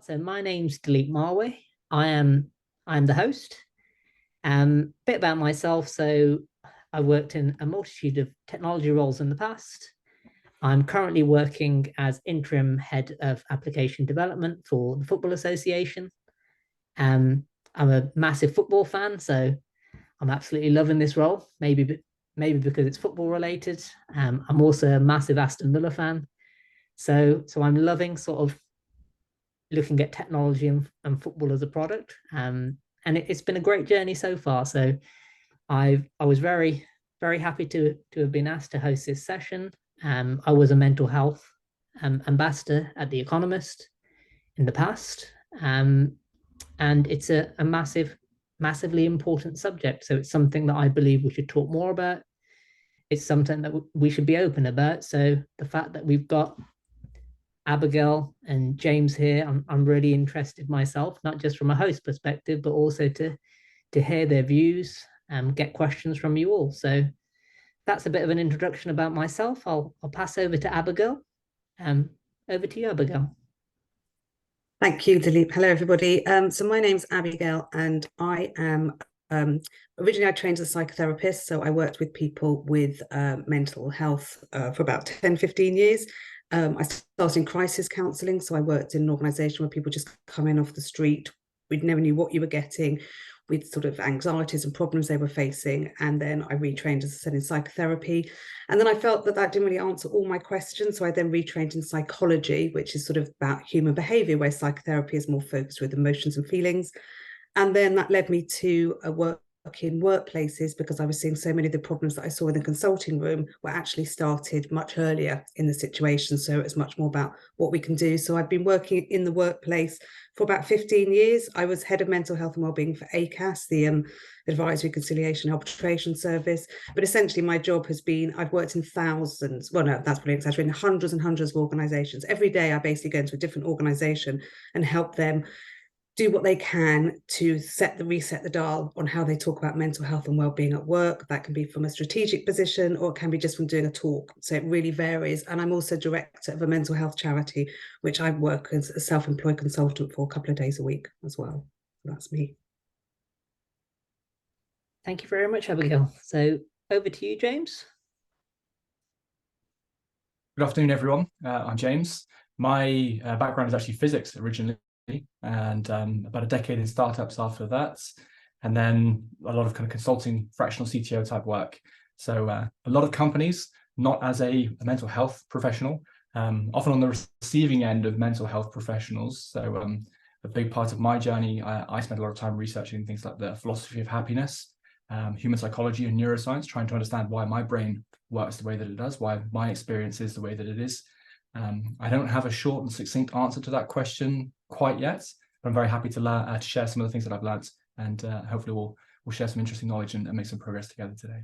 So my name's Dileep Marway. I'm the host. Bit about myself. So I worked in a multitude of technology roles in the past. I'm currently working as interim head of application development for the Football Association. I'm a massive football fan, so I'm absolutely loving this role. Maybe because it's football related. I'm also a massive Aston Villa fan, so I'm loving sort of looking at technology and football as a product. And it's been a great journey so far. So I was very happy to have been asked to host this session. I was a mental health ambassador at The Economist in the past, and it's a massively important subject. So it's something that I believe we should talk more about. It's something that we should be open about. So the fact that we've got Abigail and James here, I'm really interested myself, not just from a host perspective, but also to hear their views and get questions from you all. So that's a bit of an introduction about myself. I'll pass over to Abigail. Over to you, Abigail. Thank you, Dileep. Hello, everybody. So my name's Abigail, and I am originally I trained as a psychotherapist. So I worked with people with mental health for about 10, 15 years. I started in crisis counselling. So I worked in an organisation where people just come in off the street. We never knew what you were getting, with sort of anxieties and problems they were facing. And then I retrained, as I said, in psychotherapy. And then I felt that didn't really answer all my questions. So I then retrained in psychology, which is sort of about human behaviour, where psychotherapy is more focused with emotions and feelings. And then that led me to work in workplaces, because I was seeing so many of the problems that I saw in the consulting room were actually started much earlier in the situation. So it's much more about what we can do. So I've been working in the workplace for about 15 years. I was head of mental health and wellbeing for ACAS, the Advisory Conciliation Arbitration Service. But essentially my job has been, I've worked in thousands, well, no, that's probably exaggerating, hundreds and hundreds of organisations. Every day I basically go into a different organisation and help them do what they can to reset the dial on how they talk about mental health and wellbeing at work. That can be from a strategic position, or it can be just from doing a talk. So it really varies. And I'm also director of a mental health charity, which I work as a self-employed consultant for a couple of days a week as well. So that's me. Thank you very much, Abigail. So over to you, James. Good afternoon, everyone. I'm James. My background is actually physics originally, and about a decade in startups after that, and then a lot of kind of consulting, fractional CTO type work. So a lot of companies, not as a mental health professional, often on the receiving end of mental health professionals. So a big part of my journey, I spent a lot of time researching things like the philosophy of happiness, human psychology and neuroscience, trying to understand why my brain works the way that it does, why my experience is the way that it is. I don't have a short and succinct answer to that question quite yet, but I'm very happy to share some of the things that I've learned, and hopefully we'll share some interesting knowledge and make some progress together today.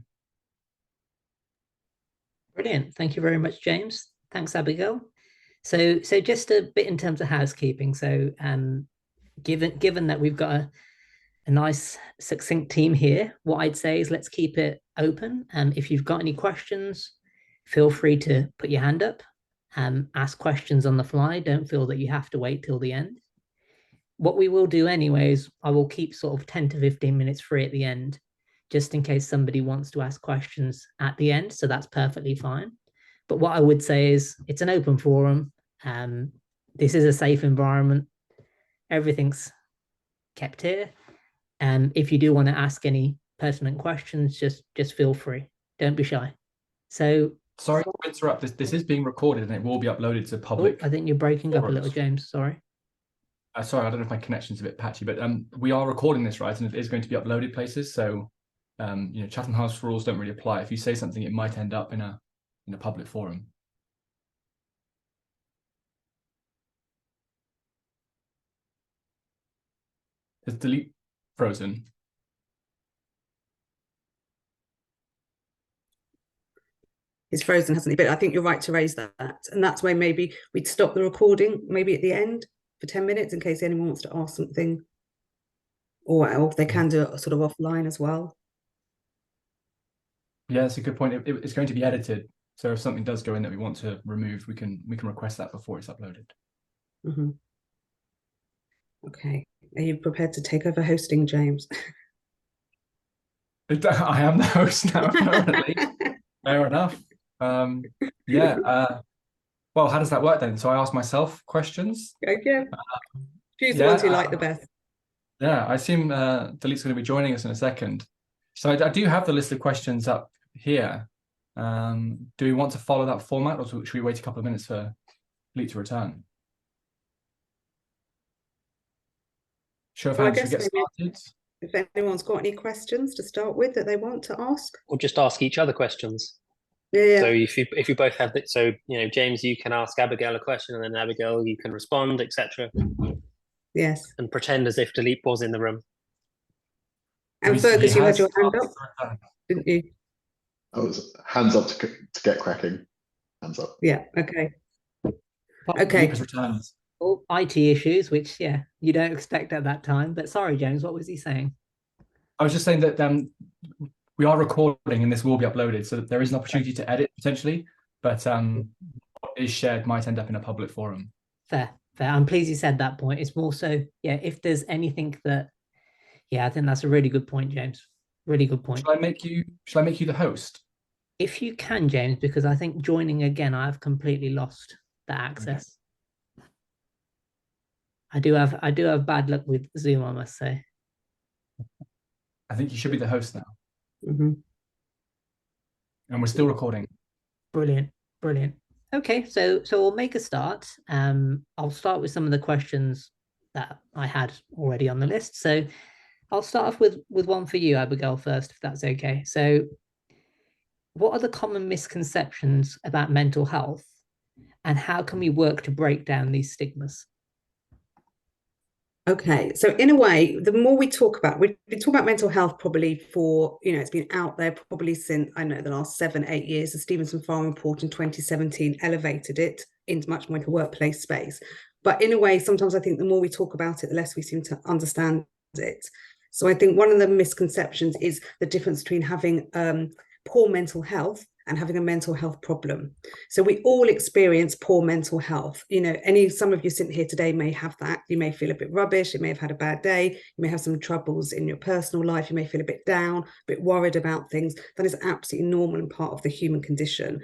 Brilliant. Thank you very much, James. Thanks, Abigail. So just a bit in terms of housekeeping. So given that we've got a nice succinct team here, what I'd say is let's keep it open. If you've got any questions, feel free to put your hand up. Ask questions on the fly. Don't feel that you have to wait till the end. What we will do anyway is I will keep sort of 10 to 15 minutes free at the end, just in case somebody wants to ask questions at the end. So that's perfectly fine. But what I would say is it's an open forum. This is a safe environment. Everything's kept here. If you do want to ask any pertinent questions, just feel free. Don't be shy. So sorry to interrupt. This is being recorded and it will be uploaded to public. I think you're breaking up a little, James. Sorry. Sorry, I don't know if my connection's a bit patchy, but we are recording this, right? And it is going to be uploaded places. So, Chatham House rules don't really apply. If you say something, it might end up in a public forum. Is Dileep frozen? He's frozen, hasn't he? But I think you're right to raise that. And that's why maybe we'd stop the recording, maybe at the end for 10 minutes, in case anyone wants to ask something. Or they can do it sort of offline as well. Yeah, that's a good point. It's going to be edited. So if something does go in that we want to remove, we can request that before it's uploaded. Mm-hmm. Okay. Are you prepared to take over hosting, James? I am the host now, apparently. Fair enough. Yeah. Well, how does that work then? So I ask myself questions. Okay. Choose the ones you like the best. Yeah, I assume Dileep's going to be joining us in a second. So I do have the list of questions up here. Do we want to follow that format, or should we wait a couple of minutes for Dileep to return? Show of Well, I hands, should we guess get started? if anyone's got any questions to start with that they want to ask. Or just ask each other questions. Yeah. So if you both have that, so James, you can ask Abigail a question, and then Abigail, you can respond, etc. Yes. And pretend as if Dileep was in the room. And Fergus, you had your hand up, didn't you? I was hands up to get cracking. Hands up. Yeah. Okay. Dileep has returned. All IT issues, which you don't expect at that time. But sorry, James, what was he saying? I was just saying that we are recording and this will be uploaded, so that there is an opportunity to edit potentially, but what is shared might end up in a public forum. Fair. I'm pleased you said that point. It's more so, if there's anything that, I think that's a really good point, James. Really good point. Shall I make you the host? If you can, James, because I think joining again, I've completely lost the access. Okay. I do have bad luck with Zoom, I must say. I think you should be the host now. Mm-hmm. And we're still recording. Brilliant. Okay, so we'll make a start. I'll start with some of the questions that I had already on the list. So I'll start off with one for you, Abigail, first, if that's okay. So what are the common misconceptions about mental health, and how can we work to break down these stigmas? Okay, so in a way, the more we talk about, we've been talking about mental health probably for, it's been out there probably since, I know, the last 7-8 years. The Stevenson Farm report in 2017 elevated it into much more into workplace space. But in a way, sometimes I think the more we talk about it, the less we seem to understand it. So I think one of the misconceptions is the difference between having poor mental health and having a mental health problem. So we all experience poor mental health. Some of you sitting here today may have that. You may feel a bit rubbish. You may have had a bad day. You may have some troubles in your personal life. You may feel a bit down, a bit worried about things. That is absolutely normal and part of the human condition.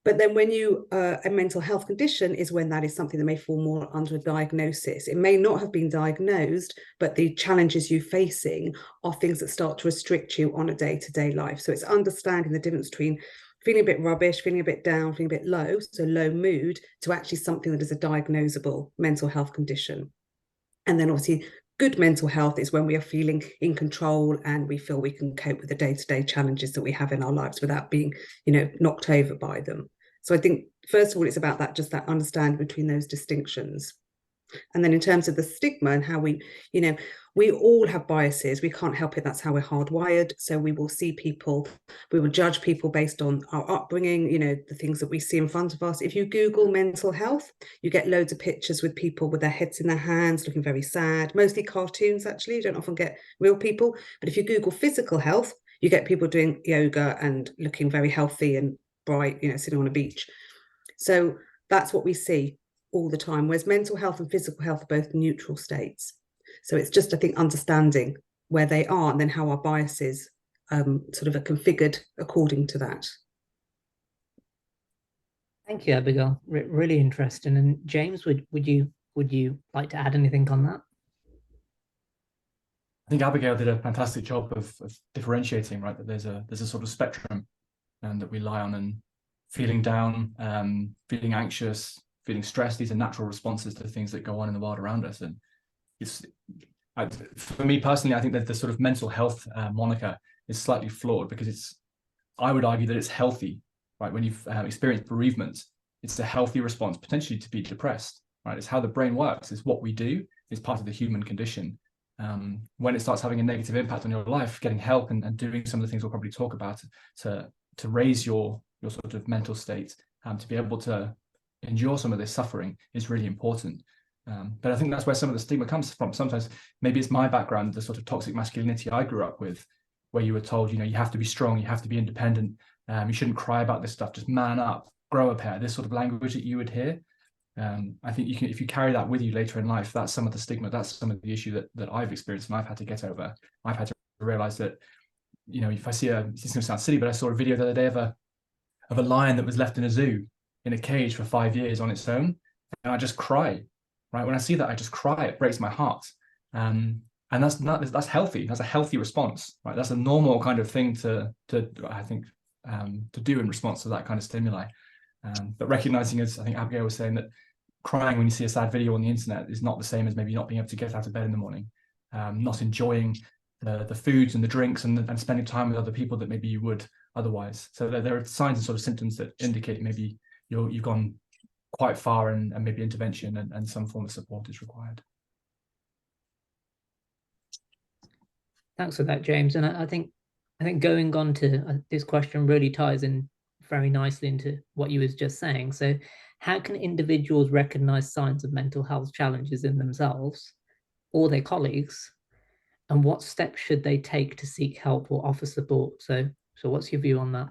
But then when a mental health condition is when that is something that may fall more under a diagnosis. It may not have been diagnosed, but the challenges you're facing are things that start to restrict you on a day-to-day life. So it's understanding the difference between feeling a bit rubbish, feeling a bit down, feeling a bit low, so low mood, to actually something that is a diagnosable mental health condition. And then obviously good mental health is when we are feeling in control and we feel we can cope with the day-to-day challenges that we have in our lives without being, knocked over by them. So I think, first of all, it's about that understanding between those distinctions. And then in terms of the stigma and how we all have biases. We can't help it. That's how we're hardwired. So we will see people, we will judge people based on our upbringing, the things that we see in front of us. If you Google mental health, you get loads of pictures with people with their heads in their hands, looking very sad, mostly cartoons, actually. You don't often get real people. But if you Google physical health, you get people doing yoga and looking very healthy and bright, sitting on a beach. So that's what we see all the time, whereas mental health and physical health are both neutral states. So it's just, I think, understanding where they are and then how our biases sort of are configured according to that. Thank you, Abigail. Really interesting. And James, would you like to add anything on that? I think Abigail did a fantastic job of differentiating, right, that there's a sort of spectrum that we lie on, and feeling down, feeling anxious, feeling stressed. These are natural responses to things that go on in the world around us. And for me personally, I think that the sort of mental health moniker is slightly flawed, because I would argue that it's healthy, right? When you've experienced bereavement, it's a healthy response potentially to be depressed, right? It's how the brain works. It's what we do. It's part of the human condition. When it starts having a negative impact on your life, getting help and doing some of the things we'll probably talk about to raise your sort of mental state, to be able to endure some of this suffering is really important. But I think that's where some of the stigma comes from. Sometimes maybe it's my background, the sort of toxic masculinity I grew up with, where you were told, you have to be strong, you have to be independent, you shouldn't cry about this stuff, just man up, grow a pair, this sort of language that you would hear. I think if you carry that with you later in life, that's some of the stigma, that's some of the issue that I've experienced and I've had to get over. I've had to realize that, if I see this is going to sound silly, but I saw a video the other day of a lion that was left in a zoo in a cage for 5 years on its own, and I just cry. Right, when I see that, I just cry. It breaks my heart. And that's healthy. That's a healthy response, right? That's a normal kind of thing to I think to do in response to that kind of stimuli. But recognizing, as I think Abigail was saying, that crying when you see a sad video on the internet is not the same as maybe not being able to get out of bed in the morning, not enjoying the foods and the drinks and spending time with other people that maybe you would otherwise. So there are signs and sort of symptoms that indicate maybe you've gone quite far, and maybe intervention and some form of support is required. Thanks for that, James. And I think going on to this question really ties in very nicely into what you was just saying. So how can individuals recognize signs of mental health challenges in themselves or their colleagues? And what steps should they take to seek help or offer support? So what's your view on that?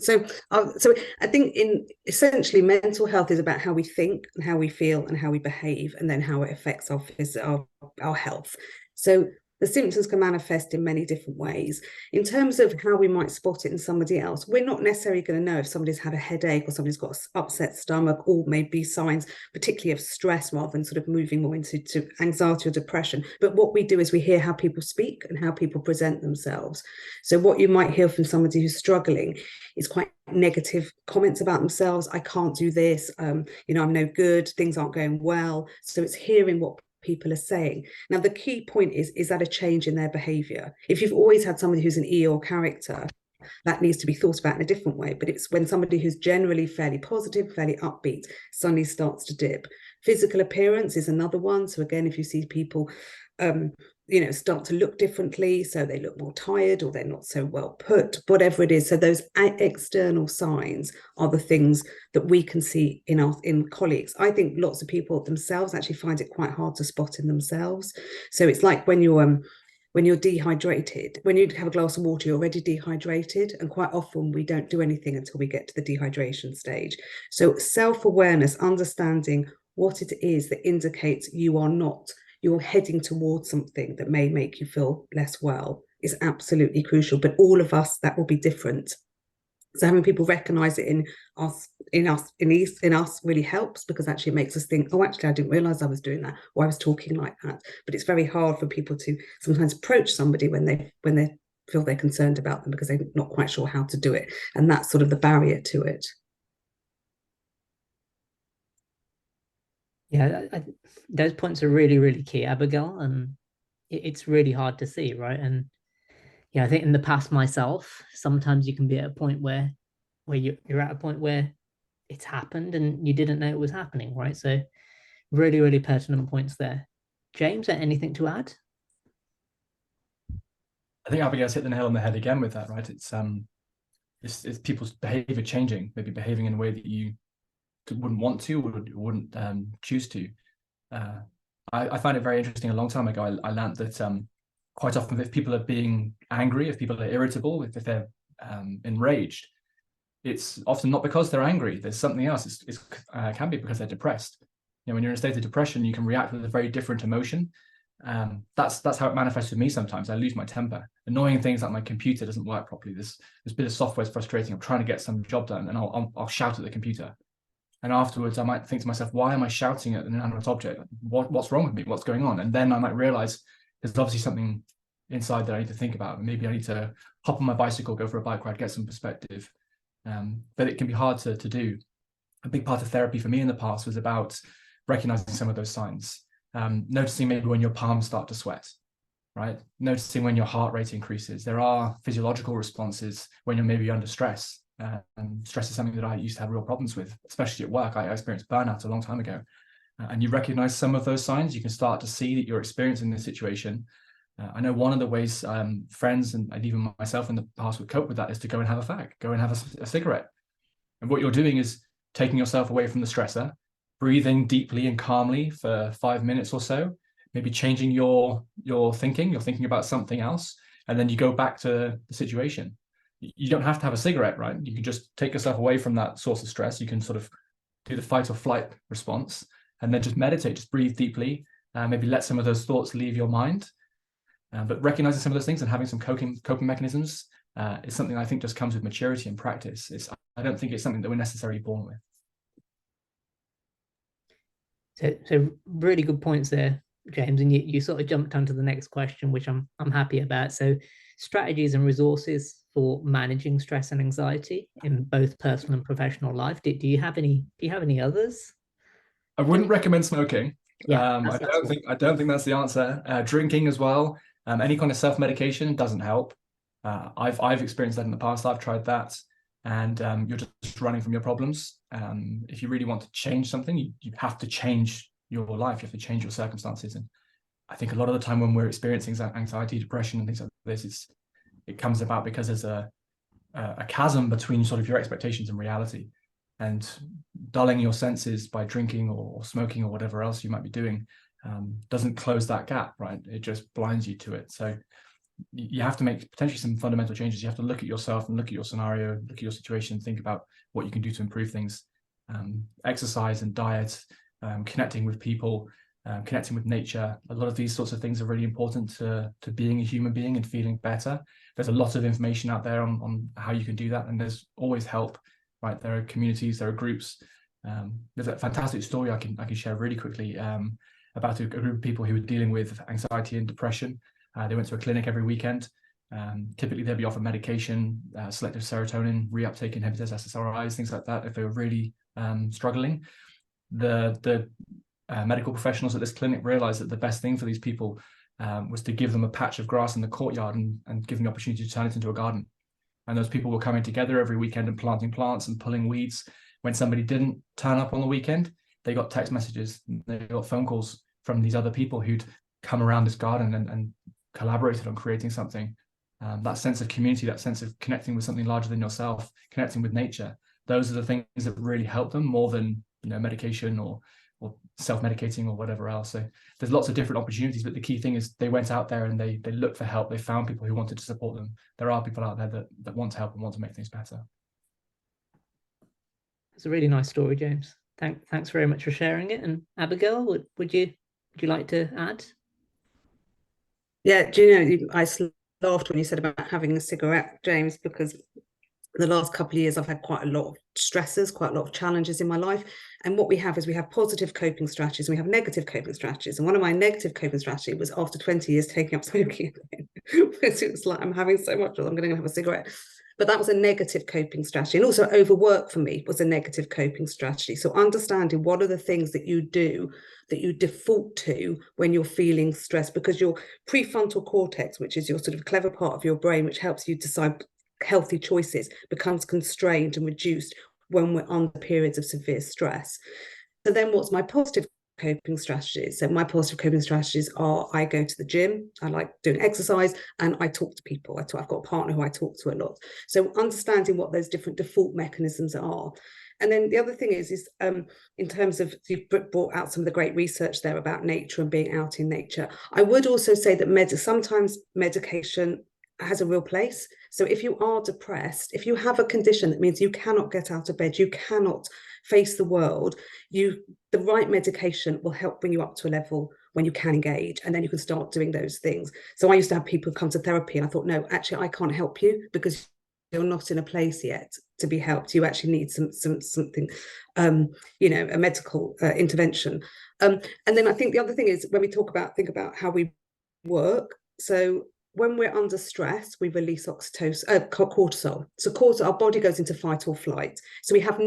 So I think essentially mental health is about how we think and how we feel and how we behave, and then how it affects our health. So the symptoms can manifest in many different ways. In terms of how we might spot it in somebody else, we're not necessarily going to know if somebody's had a headache or somebody's got an upset stomach, or maybe signs particularly of stress rather than sort of moving more into anxiety or depression. But what we do is we hear how people speak and how people present themselves. So what you might hear from somebody who's struggling is quite negative comments about themselves. I can't do this, I'm no good, things aren't going well. So it's hearing what people are saying. Now, the key point is that a change in their behavior? If you've always had somebody who's an Eeyore character, that needs to be thought about in a different way. But it's when somebody who's generally fairly positive, fairly upbeat, suddenly starts to dip. Physical appearance is another one. So again, if you see people start to look differently, so they look more tired or they're not so well put, whatever it is. So those external signs are the things that we can see in colleagues. I think lots of people themselves actually find it quite hard to spot in themselves. So it's like when you're dehydrated, when you have a glass of water, you're already dehydrated, and quite often we don't do anything until we get to the dehydration stage. So self-awareness, understanding what it is that indicates you're heading towards something that may make you feel less well, is absolutely crucial. But all of us, that will be different. So having people recognize it in us really helps, because actually it makes us think, oh, actually I didn't realize I was doing that, or I was talking like that. But it's very hard for people to sometimes approach somebody when they feel they're concerned about them, because they're not quite sure how to do it, and that's sort of the barrier to it. Yeah, those points are really, really key, Abigail, and it's really hard to see, right? And I think in the past myself, sometimes you can be at a point where you're at a point where it's happened and you didn't know it was happening, right? So really, really pertinent points there. James, anything to add? I think Abigail's hit the nail on the head again with that, right? It's people's behavior changing, maybe behaving in a way that you wouldn't want to or wouldn't choose to. I find it very interesting. A long time ago, I learned that quite often if people are being angry, if people are irritable, if they're enraged, it's often not because they're angry. There's something else. It can be because they're depressed. When you're in a state of depression, you can react with a very different emotion. That's how it manifests with me sometimes. I lose my temper. Annoying things like my computer doesn't work properly. This bit of software is frustrating. I'm trying to get some job done, and I'll shout at the computer. And afterwards, I might think to myself, why am I shouting at an inanimate object? What's wrong with me? What's going on? And then I might realize there's obviously something inside that I need to think about. Maybe I need to hop on my bicycle, go for a bike ride, get some perspective. But it can be hard to do. A big part of therapy for me in the past was about recognizing some of those signs. Noticing maybe when your palms start to sweat, right? Noticing when your heart rate increases. There are physiological responses when you're maybe under stress. Stress is something that I used to have real problems with, especially at work. I experienced burnout a long time ago. And you recognize some of those signs, you can start to see that you're experiencing this situation. I know one of the ways friends and even myself in the past would cope with that is to go and have a fag, go and have a cigarette. And what you're doing is taking yourself away from the stressor, breathing deeply and calmly for 5 minutes or so, maybe changing your thinking. You're thinking about something else, and then you go back to the situation. you don't have to have a cigarette, right? You can just take yourself away from that source of stress. You can sort of do the fight or flight response, and then just meditate, just breathe deeply, maybe let some of those thoughts leave your mind. But recognizing some of those things and having some coping mechanisms is something I think just comes with maturity and practice. I don't think it's something that we're necessarily born with. So really good points there, James, and you sort of jumped onto the next question, which I'm happy about. So strategies and resources for managing stress and anxiety in both personal and professional life. Do you have any others? I wouldn't recommend smoking. Yeah, I don't think that's the answer. Drinking as well. Any kind of self-medication doesn't help. I've experienced that in the past. I've tried that, and you're just running from your problems. If you really want to change something, you have to change your life. You have to change your circumstances. And I think a lot of the time when we're experiencing anxiety, depression, and things like this, it comes about because there's a chasm between sort of your expectations and reality. And dulling your senses by drinking or smoking or whatever else you might be doing doesn't close that gap, right? It just blinds you to it. So you have to make potentially some fundamental changes. You have to look at yourself and look at your scenario, look at your situation, think about what you can do to improve things. Exercise and diet, connecting with people, connecting with nature. A lot of these sorts of things are really important to being a human being and feeling better. There's a lot of information out there on how you can do that, and there's always help. Right, there are communities, there are groups. There's a fantastic story I can share really quickly about a group of people who were dealing with anxiety and depression. They went to a clinic every weekend. Typically, they'd be offered medication, selective serotonin, reuptake inhibitors, SSRIs, things like that. If they were really struggling, the medical professionals at this clinic realized that the best thing for these people was to give them a patch of grass in the courtyard and give them the opportunity to turn it into a garden. And those people were coming together every weekend and planting plants and pulling weeds. When somebody didn't turn up on the weekend, they got text messages, they got phone calls from these other people who'd come around this garden and collaborated on creating something. That sense of community, that sense of connecting with something larger than yourself, connecting with nature, those are the things that really help them more than medication or self-medicating or whatever else. So there's lots of different opportunities, but the key thing is they went out there and they looked for help. They found people who wanted to support them. There are people out there that want to help and want to make things better. It's a really nice story, James. Thanks very much for sharing it. And Abigail, would you like to add? Yeah, do you know, I laughed when you said about having a cigarette, James, because the last couple of years I've had quite a lot of stresses, quite a lot of challenges in my life. And what we have is we have positive coping strategies and we have negative coping strategies. And one of my negative coping strategies was after 20 years taking up smoking. Because it was like, I'm having so much, I'm going to have a cigarette. But that was a negative coping strategy. And also overwork for me was a negative coping strategy. So understanding what are the things that you do that you default to when you're feeling stressed, because your prefrontal cortex, which is your sort of clever part of your brain, which helps you decide healthy choices, becomes constrained and reduced when we're under periods of severe stress. So then what's my positive coping strategies? So my positive coping strategies are I go to the gym, I like doing exercise, and I talk to people. I've got a partner who I talk to a lot. So understanding what those different default mechanisms are. And then the other thing is in terms of, you've brought out some of the great research there about nature and being out in nature. I would also say that sometimes medication has a real place. So if you are depressed, if you have a condition that means you cannot get out of bed, you cannot face the world, the right medication will help bring you up to a level when you can engage, and then you can start doing those things. So I used to have people come to therapy and I thought, no, actually I can't help you because you're not in a place yet to be helped. You actually need something, a medical intervention. And then I think the other thing is when we think about how we work. So when we're under stress, we release cortisol. So cortisol, our body goes into fight or flight. So we have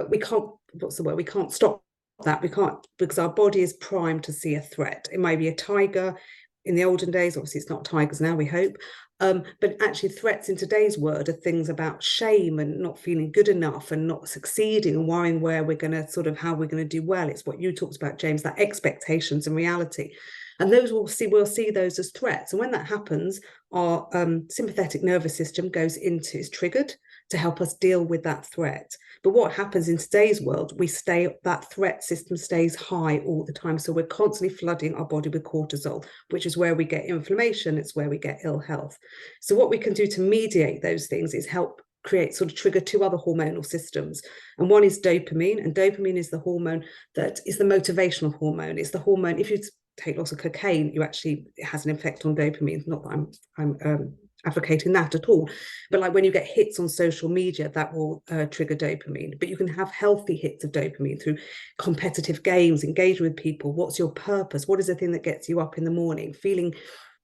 we can't stop that. We can't, because our body is primed to see a threat. It may be a tiger. In the olden days, obviously it's not tigers now, we hope. But actually threats in today's world are things about shame and not feeling good enough and not succeeding and worrying how we're going to do well. It's what you talked about, James, that expectations and reality. And those we'll see those as threats. And when that happens, our sympathetic nervous system is triggered to help us deal with that threat. But what happens in today's world, that threat system stays high all the time. So we're constantly flooding our body with cortisol, which is where we get inflammation. It's where we get ill health. So what we can do to mediate those things is help trigger two other hormonal systems. And one is dopamine. And dopamine is the hormone that is the motivational hormone. It's the hormone, if you take lots of cocaine, it has an effect on dopamine. Not that I'm advocating that at all, but like when you get hits on social media, that will trigger dopamine. But you can have healthy hits of dopamine through competitive games, engaging with people. What's your purpose? What is the thing that gets you up in the morning, feeling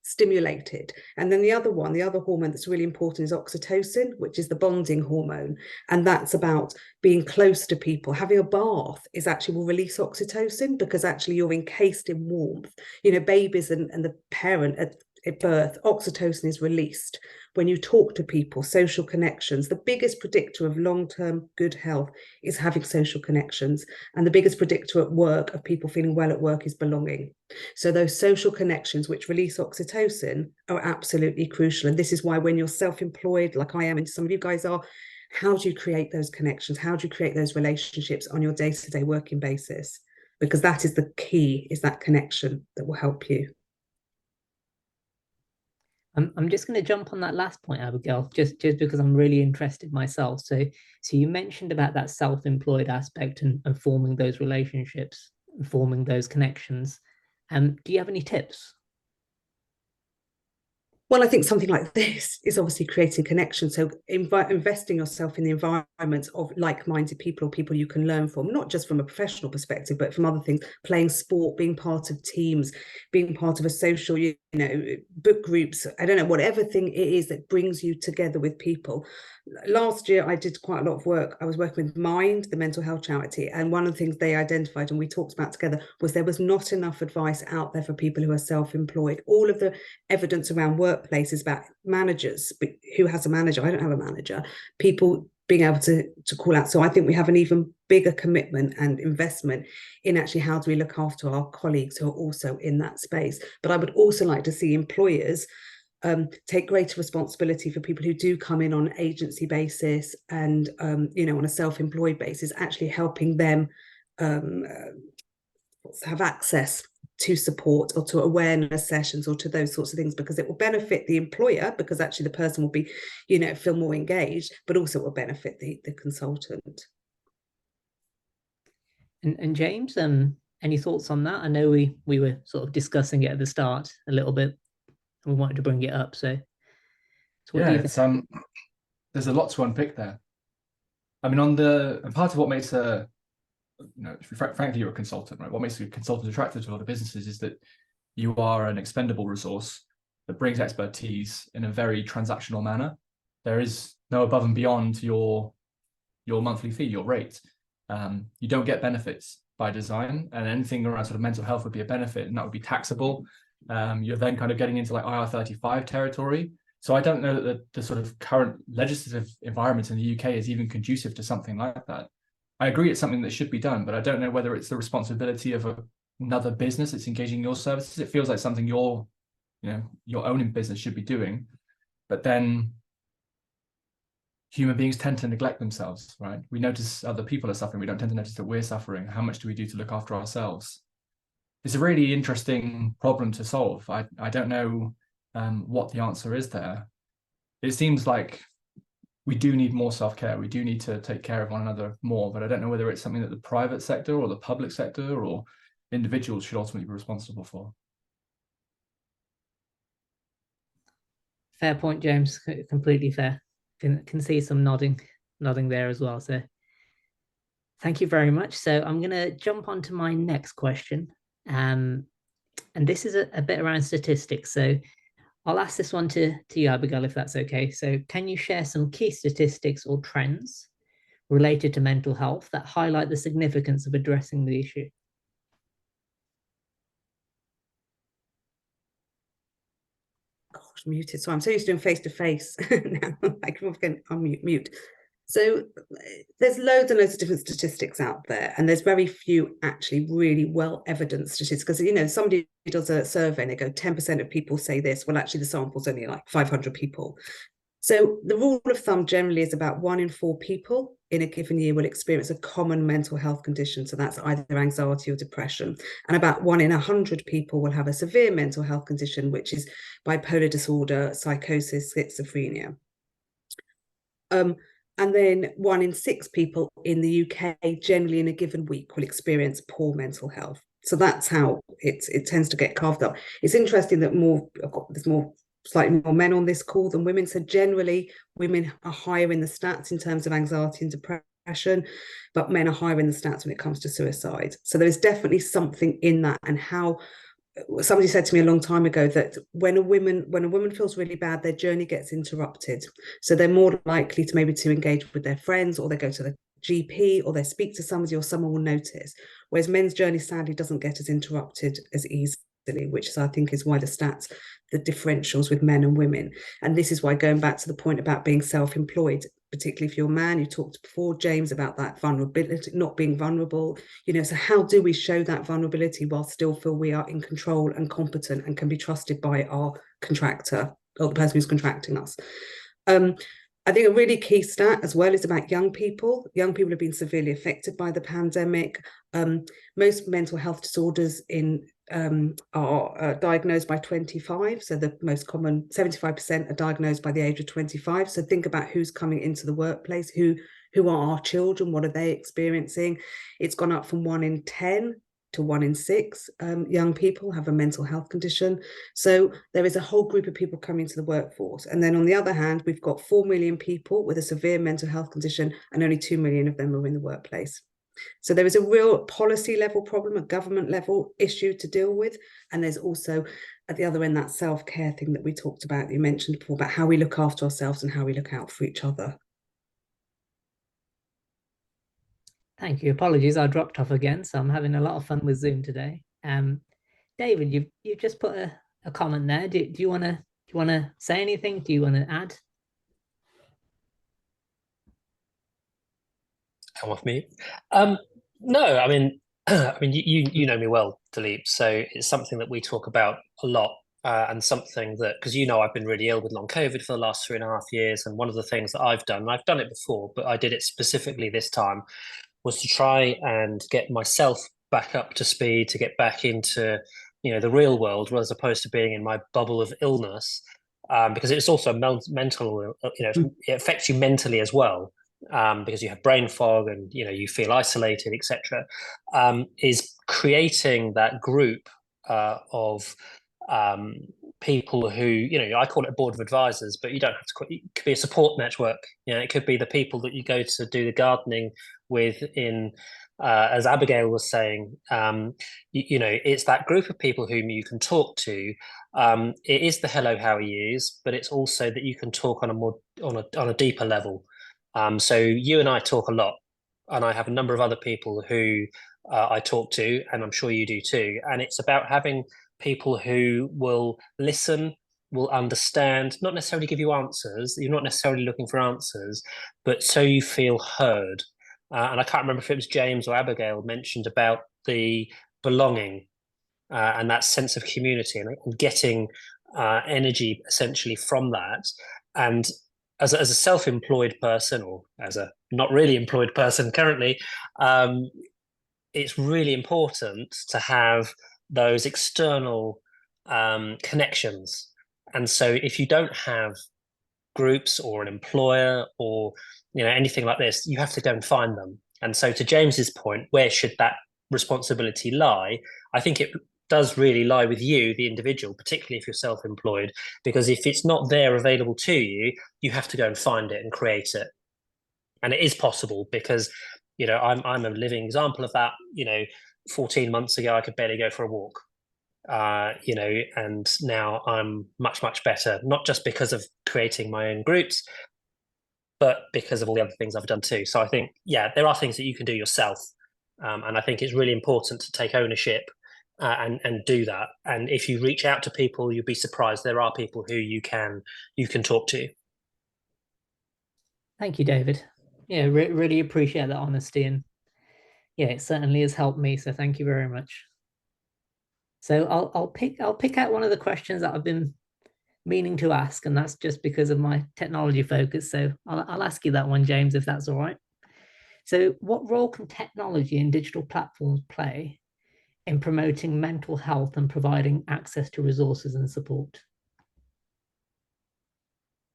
stimulated? And then the other hormone that's really important is oxytocin, which is the bonding hormone. And that's about being close to people. Having a bath will release oxytocin, because actually you're encased in warmth. Babies and the parent at birth, oxytocin is released when you talk to people. Social connections, the biggest predictor of long-term good health is having social connections, and the biggest predictor at work of people feeling well at work is belonging. So those social connections which release oxytocin are absolutely crucial. And this is why when you're self-employed, like I am and some of you guys are, how do you create those connections? How do you create those relationships on your day-to-day working basis? Because that is the key, is that connection that will help you. I'm just going to jump on that last point, Abigail, just because I'm really interested myself. So you mentioned about that self-employed aspect and forming those relationships, forming those connections. Do you have any tips? Well, I think something like this is obviously creating connection. So investing yourself in the environment of like-minded people, or people you can learn from, not just from a professional perspective, but from other things, playing sport, being part of teams, being part of a social, book groups, I don't know, whatever thing it is that brings you together with people. Last year, I did quite a lot of work. I was working with Mind, the mental health charity. And one of the things they identified and we talked about together was there was not enough advice out there for people who are self-employed. All of the evidence around workplaces about managers, but who has a manager? I don't have a manager. People being able to call out. So I think we have an even bigger commitment and investment in actually how do we look after our colleagues who are also in that space. But I would also like to see employers take greater responsibility for people who do come in on an agency basis and on a self-employed basis, actually helping them have access to support or to awareness sessions or to those sorts of things, because it will benefit the employer, because actually the person will be feel more engaged, but also it will benefit the consultant. And James, any thoughts on that? I know we were sort of discussing it at the start a little bit, and we wanted to bring it up. So what do you think? There's a lot to unpick there. I mean, and part of what makes frankly, you're a consultant, right? What makes a consultant attractive to a lot of businesses is that you are an expendable resource that brings expertise in a very transactional manner. There is no above and beyond your monthly fee, your rate. You don't get benefits by design, and anything around sort of mental health would be a benefit, and that would be taxable. You're then kind of getting into like IR35 territory. So I don't know that the sort of current legislative environment in the UK is even conducive to something like that. I agree it's something that should be done, but I don't know whether it's the responsibility of another business that's engaging your services. It feels like something your own business should be doing. But then human beings tend to neglect themselves, right? We notice other people are suffering. We don't tend to notice that we're suffering. How much do we do to look after ourselves? It's a really interesting problem to solve. I don't know what the answer is there. It seems like we do need more self-care. We do need to take care of one another more, but I don't know whether it's something that the private sector or the public sector or individuals should ultimately be responsible for. Fair point, James. Completely fair. Can see some nodding there as well. So thank you very much. So I'm going to jump on to my next question. And this is a bit around statistics. So I'll ask this one to you, Abigail, if that's okay. So can you share some key statistics or trends related to mental health that highlight the significance of addressing the issue? Gosh, muted. So I'm so used to doing face-to-face now. I can unmute. So there's loads and loads of different statistics out there, and there's very few actually really well evidenced statistics, because somebody does a survey and they go 10% of people say this. Well, actually the sample's only like 500 people. So the rule of thumb generally is about 1 in 4 people in a given year will experience a common mental health condition. So that's either anxiety or depression. And about 1 in 100 people will have a severe mental health condition, which is bipolar disorder, psychosis, schizophrenia. And then 1 in 6 people in the UK generally in a given week will experience poor mental health. So that's how it tends to get carved up. It's interesting that there's slightly more men on this call than women. So generally, women are higher in the stats in terms of anxiety and depression, but men are higher in the stats when it comes to suicide. So there is definitely something in that, and how somebody said to me a long time ago that when a woman feels really bad, their journey gets interrupted. So they're more likely to maybe to engage with their friends, or they go to the GP, or they speak to somebody, or someone will notice. Whereas men's journey sadly doesn't get as interrupted as easily, which is, I think, is why the stats, the differentials with men and women. And this is why, going back to the point about being self-employed, particularly if you're a man, you talked before, James, about that vulnerability, not being vulnerable, so how do we show that vulnerability while still feel we are in control and competent and can be trusted by our contractor, or the person who's contracting us? I think a really key stat as well is about young people. Young people have been severely affected by the pandemic. Most mental health disorders are diagnosed by 25. So the most common, 75% are diagnosed by the age of 25. So think about who's coming into the workplace, who are our children, what are they experiencing? It's gone up from 1 in 10 to 1 in 6 young people have a mental health condition. So there is a whole group of people coming to the workforce. And then on the other hand, we've got 4 million people with a severe mental health condition, and only 2 million of them are in the workplace. So there is a real policy level problem, a government level issue to deal with. And there's also at the other end that self-care thing that we talked about, that you mentioned before, about how we look after ourselves and how we look out for each other. Thank you. Apologies, I dropped off again, so I'm having a lot of fun with Zoom today. David, you just put a comment there. Do you want to say anything? Do you want to add? Come off mute. No, I mean, you know me well, Dileep. So it's something that we talk about a lot, and something that, because I've been really ill with long COVID for the last 3.5 years, and one of the things that I've done, and I've done it before, but I did it specifically this time, was to try and get myself back up to speed, to get back into the real world, as opposed to being in my bubble of illness, because it's also mental. It affects you mentally as well, because you have brain fog and you feel isolated, etc. Is creating that group of people who, I call it a board of advisors, but you don't have to. It could be a support network. It could be the people that you go to do the gardening with in, as Abigail was saying, it's that group of people whom you can talk to. It is the hello, how are yous, but it's also that you can talk on a deeper level. So you and I talk a lot, and I have a number of other people who I talk to, and I'm sure you do too. And it's about having people who will listen, will understand, not necessarily give you answers. You're not necessarily looking for answers, but so you feel heard. And I can't remember if it was James or Abigail mentioned about the belonging and that sense of community, and getting energy essentially from that. And as a self-employed person, or as a not really employed person currently, it's really important to have those external connections. And so if you don't have groups or an employer or anything like this, you have to go and find them. And so, to James's point, where should that responsibility lie? I think it does really lie with you, the individual, particularly if you're self-employed, because if it's not there available to you, you have to go and find it and create it. And it is possible, because I'm a living example of that. 14 months ago I could barely go for a walk, and now I'm much, much better, not just because of creating my own groups, but because of all the other things I've done too. So I think, there are things that you can do yourself. And I think it's really important to take ownership and do that. And if you reach out to people, you'll be surprised. There are people who you can talk to. Thank you, David. Really appreciate that honesty, and it certainly has helped me. So thank you very much. So I'll pick out one of the questions that I've been meaning to ask, and that's just because of my technology focus. So I'll ask you that one, James, if that's all right. So what role can technology and digital platforms play in promoting mental health and providing access to resources and support?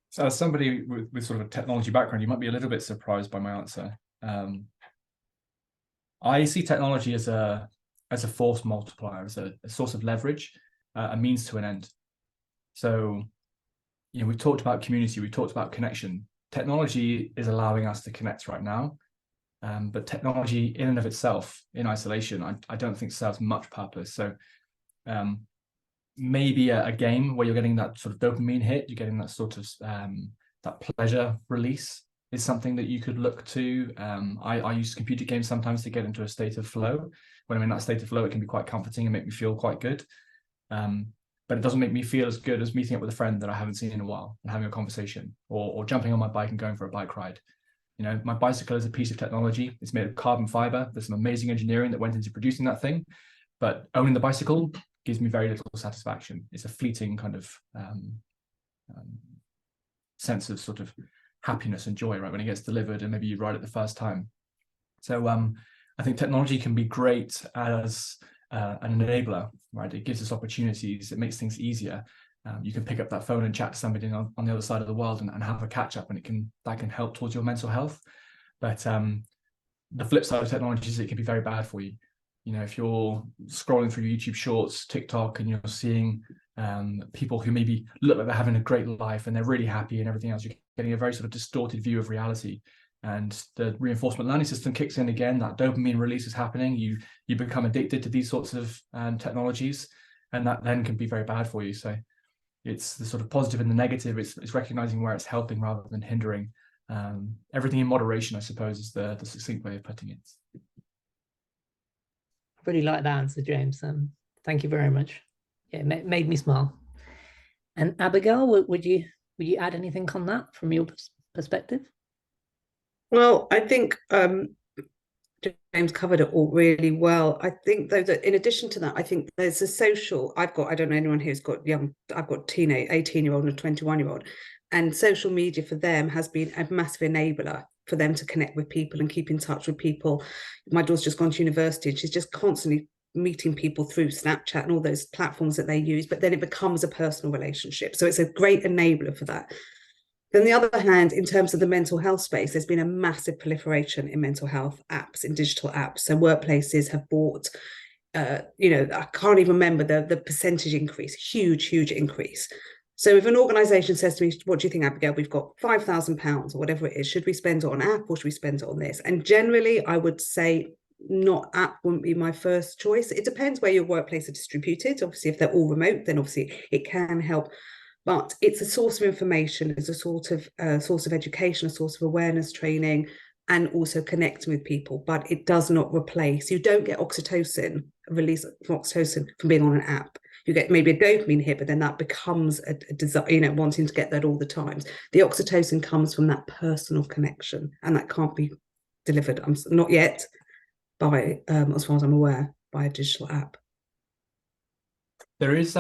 So as somebody with sort of a technology background, you might be a little bit surprised by my answer. I see technology as a force multiplier, as a source of leverage, a means to an end. So, we've talked about community, we've talked about connection. Technology is allowing us to connect right now, but technology in and of itself, in isolation, I don't think serves much purpose. So maybe a game where you're getting that sort of dopamine hit, you're getting that sort of that pleasure release is something that you could look to. I use computer games sometimes to get into a state of flow. When I'm in that state of flow, it can be quite comforting and make me feel quite good. But it doesn't make me feel as good as meeting up with a friend that I haven't seen in a while and having a conversation, or jumping on my bike and going for a bike ride. My bicycle is a piece of technology. It's made of carbon fiber. There's some amazing engineering that went into producing that thing, but owning the bicycle gives me very little satisfaction. It's a fleeting kind of sense of sort of happiness and joy, right, when it gets delivered and maybe you ride it the first time. So I think technology can be great as an enabler, right? It gives us opportunities. It makes things easier. You can pick up that phone and chat to somebody on the other side of the world and have a catch up, and that can help towards your mental health. But the flip side of technology is it can be very bad for you. If you're scrolling through YouTube Shorts, TikTok, and you're seeing people who maybe look like they're having a great life and they're really happy and everything else, you're getting a very sort of distorted view of reality. And the reinforcement learning system kicks in again. That dopamine release is happening. You become addicted to these sorts of technologies, and that then can be very bad for you. So it's the sort of positive and the negative. It's recognizing where it's helping rather than hindering. Everything in moderation, I suppose, is the succinct way of putting it. Really like that answer, James. Thank you very much. Yeah, it made me smile. And Abigail, would you add anything on that from your perspective? Well, I think James covered it all really well. I think though that in addition to that, I think there's a social. I don't know anyone who's got young. I've got 18-year-old and a 21-year-old, and social media for them has been a massive enabler for them to connect with people and keep in touch with people. My daughter's just gone to university and she's just constantly meeting people through Snapchat and all those platforms that they use, but then it becomes a personal relationship. So it's a great enabler for that. On the other hand, in terms of the mental health space, there's been a massive proliferation in mental health apps, in digital apps. So workplaces have bought, I can't even remember the percentage increase, huge increase. So if an organisation says to me, what do you think, Abigail? We've got £5,000 or whatever it is. Should we spend it on app or should we spend it on this? And generally, I would say not app wouldn't be my first choice. It depends where your workplace are distributed. Obviously, if they're all remote, then obviously it can help. But it's a source of information, it's a sort of source of education, a source of awareness training, and also connecting with people. But it does not replace. You don't get oxytocin, a release of oxytocin from being on an app. You get maybe a dopamine hit, but then that becomes a desire, wanting to get that all the time. The oxytocin comes from that personal connection, and that can't be delivered. Not yet by, as far as I'm aware, by a digital app. There is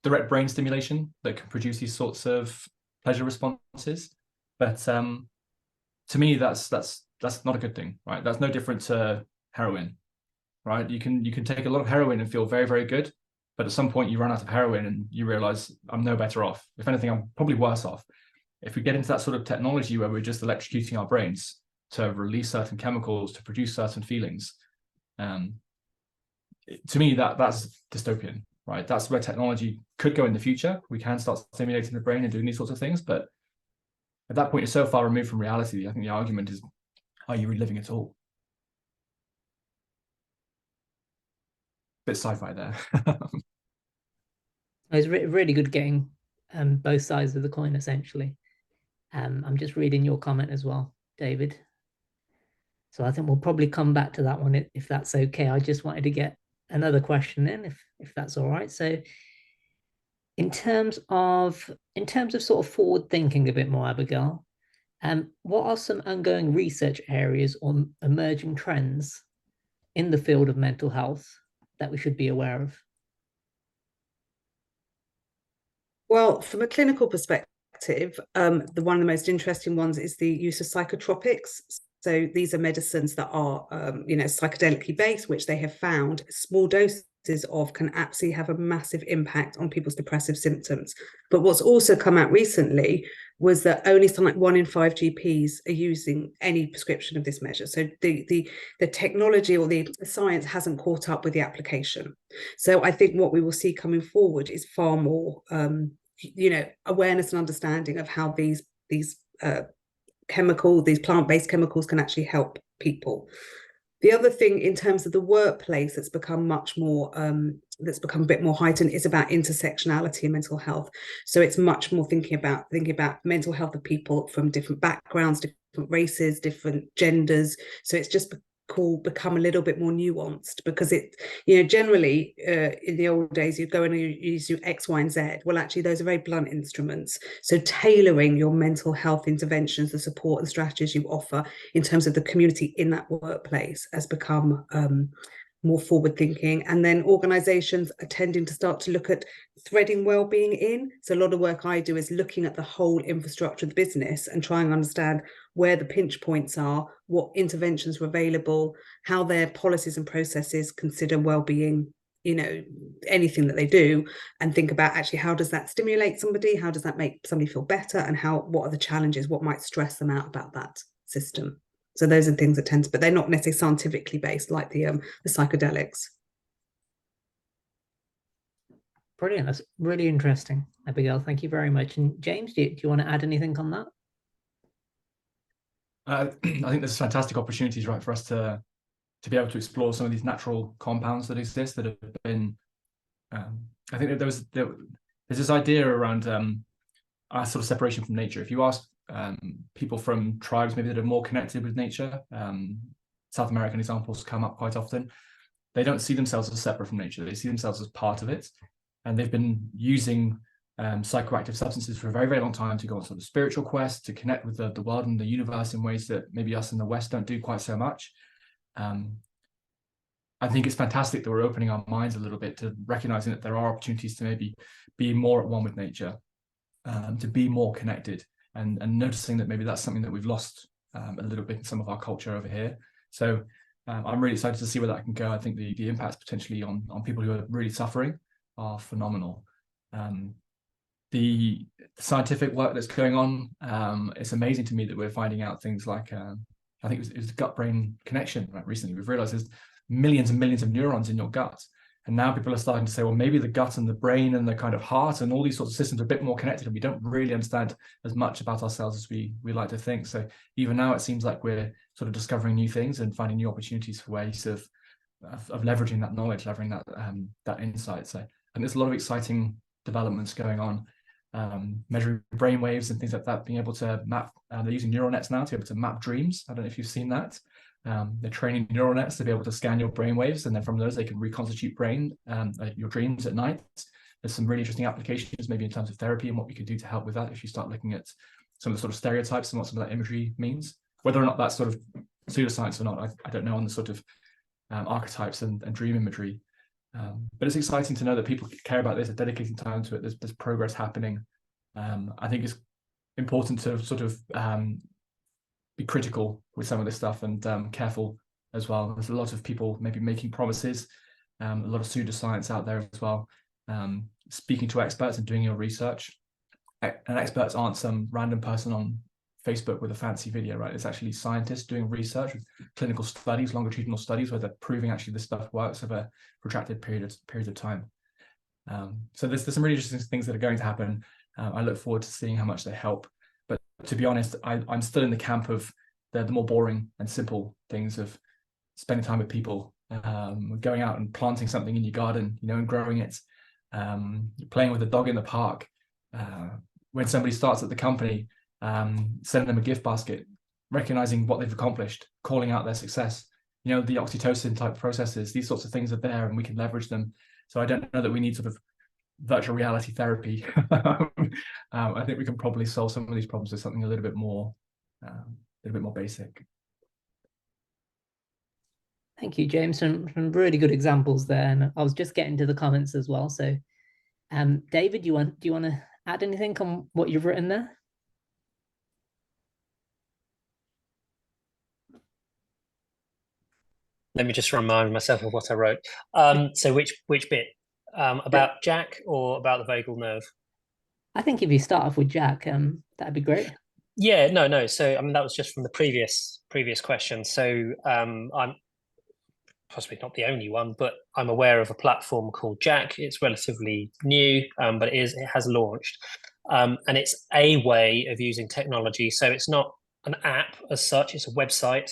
direct brain stimulation that can produce these sorts of pleasure responses, but to me, that's not a good thing, right? That's no different to heroin, right? You can take a lot of heroin and feel very, very good, but at some point you run out of heroin and you realize I'm no better off. If anything, I'm probably worse off. If we get into that sort of technology where we're just electrocuting our brains to release certain chemicals, to produce certain feelings, to me, that's dystopian, right? That's where technology could go in the future. We can start stimulating the brain and doing these sorts of things, but at that point, it's so far removed from reality. I think the argument is, are you reliving it all? Bit sci-fi there. It's really good getting both sides of the coin, essentially. I'm just reading your comment as well, David. So I think we'll probably come back to that one if that's okay. I just wanted to get another question in, if that's all right. So in terms of sort of forward thinking a bit more, Abigail, what are some ongoing research areas or emerging trends in the field of mental health that we should be aware of? Well, from a clinical perspective, one of the most interesting ones is the use of psychotropics. So these are medicines that are, psychedelically based, which they have found small doses of can absolutely have a massive impact on people's depressive symptoms. But what's also come out recently was that only something like 1 in 5 GPs are using any prescription of this measure. So the technology or the science hasn't caught up with the application. So I think what we will see coming forward is far more awareness and understanding of how these plant-based chemicals can actually help people. The other thing in terms of the workplace that's become much more, that's become a bit more heightened is about intersectionality and mental health. So it's much more thinking about mental health of people from different backgrounds, different races, different genders. So it's just become a little bit more nuanced, because it, generally in the old days you go and you use your X, Y, and Z. Well, actually those are very blunt instruments. So tailoring your mental health interventions, the support and strategies you offer in terms of the community in that workplace has become more forward thinking. And then organizations are tending to start to look at threading well-being in. So a lot of work I do is looking at the whole infrastructure of the business and trying to understand where the pinch points are, what interventions are available, how their policies and processes consider well-being, anything that they do, and think about actually how does that stimulate somebody, how does that make somebody feel better, and what are the challenges, what might stress them out about that system. So those are things that tend to, but they're not necessarily scientifically based like the psychedelics. Brilliant. That's really interesting, Abigail. Thank you very much. And James, do you want to add anything on that? I think there's fantastic opportunities, right, for us to be able to explore some of these natural compounds that exist that have been. I think that there's this idea around our sort of separation from nature. If you ask people from tribes maybe that are more connected with nature, South American examples come up quite often. They don't see themselves as separate from nature. They see themselves as part of it, and they've been using psychoactive substances for a very, very long time to go on sort of spiritual quest, to connect with the world and the universe in ways that maybe us in the West don't do quite so much. I think it's fantastic that we're opening our minds a little bit to recognizing that there are opportunities to maybe be more at one with nature, to be more connected, and noticing that maybe that's something that we've lost a little bit in some of our culture over here. So I'm really excited to see where that can go. I think the impacts potentially on people who are really suffering are phenomenal. The scientific work that's going on, it's amazing to me that we're finding out things like, I think it was the gut-brain connection, right? Recently, we've realized there's millions and millions of neurons in your gut. And now people are starting to say, well, maybe the gut and the brain and the kind of heart and all these sorts of systems are a bit more connected, and we don't really understand as much about ourselves as we like to think. So even now it seems like we're sort of discovering new things and finding new opportunities for ways of leveraging that knowledge, leveraging that insight. So, and there's a lot of exciting developments going on, measuring brain waves and things like that, being able to map, they're using neural nets now to be able to map dreams. I don't know if you've seen that. They're training neural nets to be able to scan your brain waves, and then from those they can reconstitute your dreams at night. There's some really interesting applications maybe in terms of therapy and what we could do to help with that if you start looking at some of the sort of stereotypes and what some of that imagery means. Whether or not that's sort of pseudoscience or not, I don't know on the sort of archetypes and dream imagery. But it's exciting to know that people care about this, are dedicating time to it. There's progress happening. I think it's important to sort of be critical with some of this stuff and careful as well. There's a lot of people maybe making promises, a lot of pseudoscience out there as well. Speaking to experts and doing your research. And experts aren't some random person on Facebook with a fancy video, right? It's actually scientists doing research with clinical studies, longitudinal studies, where they're proving actually this stuff works over a protracted period of time. So there's some really interesting things that are going to happen. I look forward to seeing how much they help. But to be honest, I'm still in the camp of the more boring and simple things of spending time with people, going out and planting something in your garden, and growing it, playing with a dog in the park. When somebody starts at the company, sending them a gift basket, recognizing what they've accomplished, calling out their success, the oxytocin type processes, these sorts of things are there and we can leverage them. So I don't know that we need sort of virtual reality therapy. I think we can probably solve some of these problems with something a little bit more basic. Thank you, James. Some really good examples there, and I was just getting to the comments as well. So, David, do you want to add anything on what you've written there? Let me just remind myself of what I wrote. So which bit? About Jack or about the vagal nerve? I think if you start off with Jack, that'd be great. Yeah, no. So I mean, that was just from the previous question. So I'm possibly not the only one, but I'm aware of a platform called Jack. It's relatively new, but it has launched, and it's a way of using technology. So it's not an app as such; it's a website.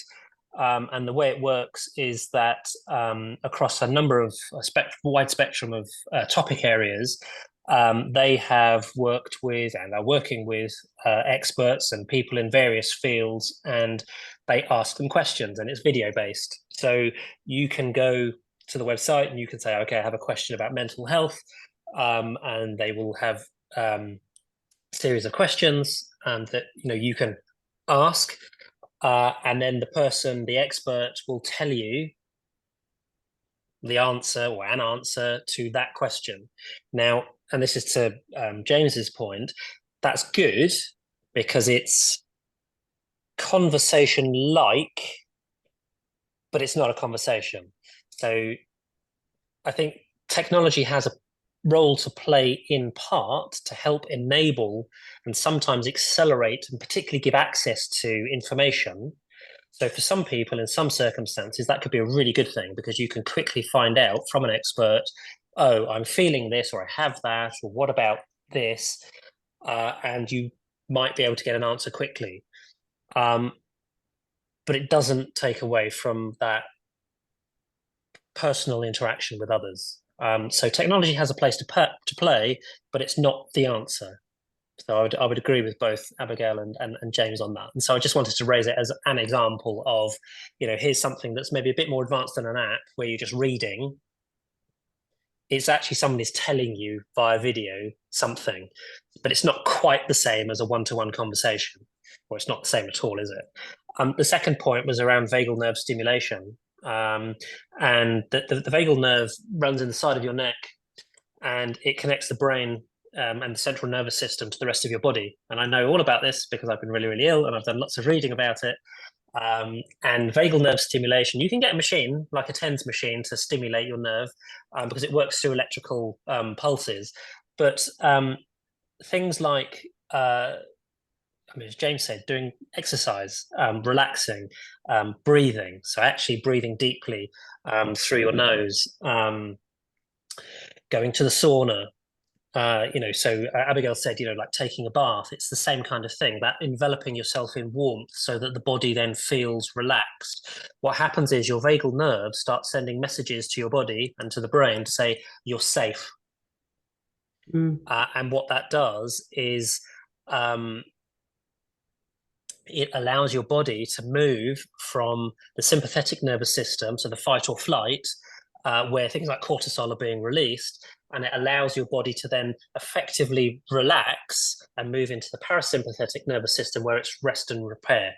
And the way it works is that across a number of wide spectrum of topic areas, they have worked with and are working with experts and people in various fields, and they ask them questions, and it's video based. So you can go to the website and you can say, okay, I have a question about mental health, and they will have a series of questions that you can ask. And then the expert will tell you the answer or an answer to that question. Now, and this is to James's point, that's good because it's conversation-like, but it's not a conversation. So I think technology has a role to play in part to help enable and sometimes accelerate and particularly give access to information. So for some people in some circumstances, that could be a really good thing because you can quickly find out from an expert, oh, I'm feeling this, or I have that, or what about this? And you might be able to get an answer quickly. But it doesn't take away from that personal interaction with others. So technology has a place to play, but it's not the answer. So I would agree with both Abigail and James on that. And so I just wanted to raise it as an example of, here's something that's maybe a bit more advanced than an app where you're just reading. It's actually someone is telling you via video something, but it's not quite the same as a one-to-one conversation, or it's not the same at all, is it? The second point was around vagal nerve stimulation. And the vagal nerve runs in the side of your neck, and it connects the brain and the central nervous system to the rest of your body. And I know all about this because I've been really, really ill and I've done lots of reading about it. And vagal nerve stimulation, you can get a machine like a TENS machine to stimulate your nerve because it works through electrical pulses. But things like, as James said, doing exercise, relaxing, breathing. So actually breathing deeply through your nose, going to the sauna. So Abigail said, like taking a bath, it's the same kind of thing, that enveloping yourself in warmth so that the body then feels relaxed. What happens is your vagal nerve starts sending messages to your body and to the brain to say, you're safe. And what that does is it allows your body to move from the sympathetic nervous system, so the fight or flight, where things like cortisol are being released, and it allows your body to then effectively relax and move into the parasympathetic nervous system where it's rest and repair.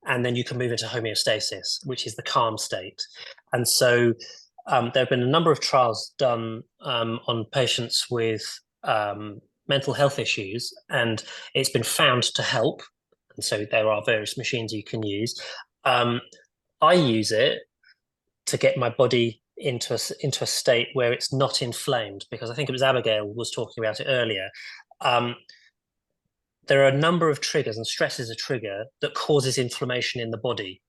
And then you can move into homeostasis, which is the calm state. And so there have been a number of trials done on patients with mental health issues, and it's been found to help. And so there are various machines you can use. I use it to get my body into a state where it's not inflamed, because I think it was Abigail was talking about it earlier. There are a number of triggers, and stress is a trigger that causes inflammation in the body.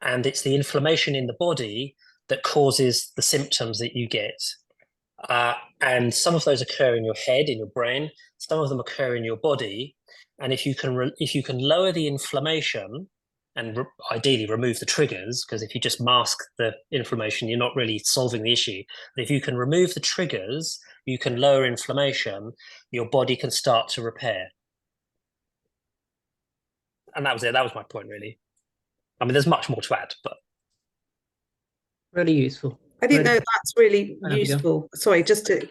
And it's the inflammation in the body that causes the symptoms that you get. And some of those occur in your head, in your brain. Some of them occur in your body. And if you can lower the inflammation and ideally remove the triggers, because if you just mask the inflammation, you're not really solving the issue. But if you can remove the triggers, you can lower inflammation, your body can start to repair. And that was it. That was my point, really. I mean, there's much more to add, but. Really useful. I think that's really useful. Sorry, just to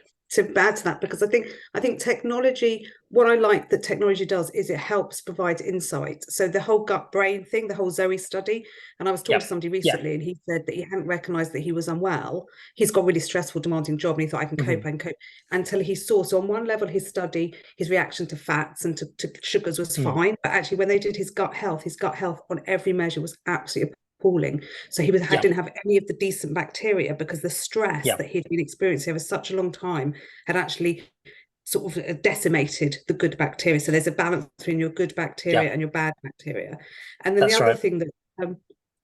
add to that, because I think technology, what I like that technology does is it helps provide insight. So the whole gut brain thing, the whole Zoe study, and I was talking to somebody recently and he said that he hadn't recognized that he was unwell. He's got a really stressful, demanding job and he thought, I can cope, until he saw. So on one level, his study, his reaction to fats and to sugars was fine, but actually when they did his gut health on every measure was absolutely appalling. So he didn't have any of the decent bacteria, because the stress that he'd been experiencing over such a long time had actually sort of decimated the good bacteria. So there's a balance between your good bacteria and your bad bacteria. And then the other thing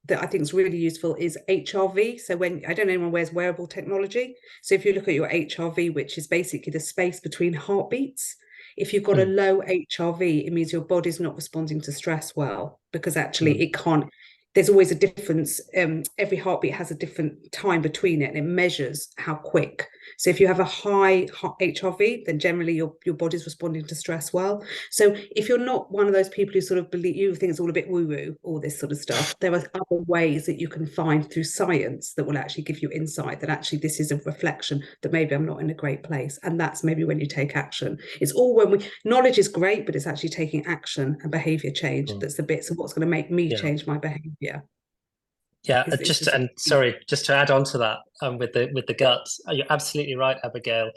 that I think is really useful is HRV. So when, I don't know anyone wears wearable technology. So if you look at your HRV, which is basically the space between heartbeats, if you've got a low HRV, it means your body's not responding to stress well, because actually it can't. There's always a difference. Every heartbeat has a different time between it, and it measures how quick. So if you have a high HRV, then generally your body's responding to stress well. So if you're not one of those people who sort of believe, you think it's all a bit woo-woo, all this sort of stuff, there are other ways that you can find through science that will actually give you insight that actually this is a reflection that maybe I'm not in a great place. And that's maybe when you take action. It's all when knowledge is great, but it's actually taking action and behavior change that's the bits of what's going to make me change my behavior. Sorry, just to add on to that, with the gut, you're absolutely right, Abigail.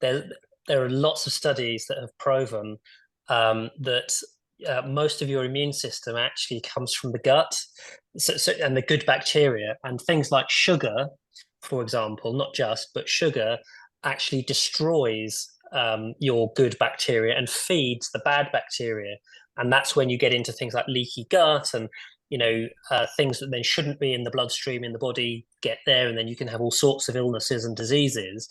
There are lots of studies that have proven that most of your immune system actually comes from the gut, and the good bacteria, and things like sugar, for example, not just, but sugar actually destroys your good bacteria and feeds the bad bacteria. And that's when you get into things like leaky gut and things that then shouldn't be in the bloodstream in the body get there, and then you can have all sorts of illnesses and diseases.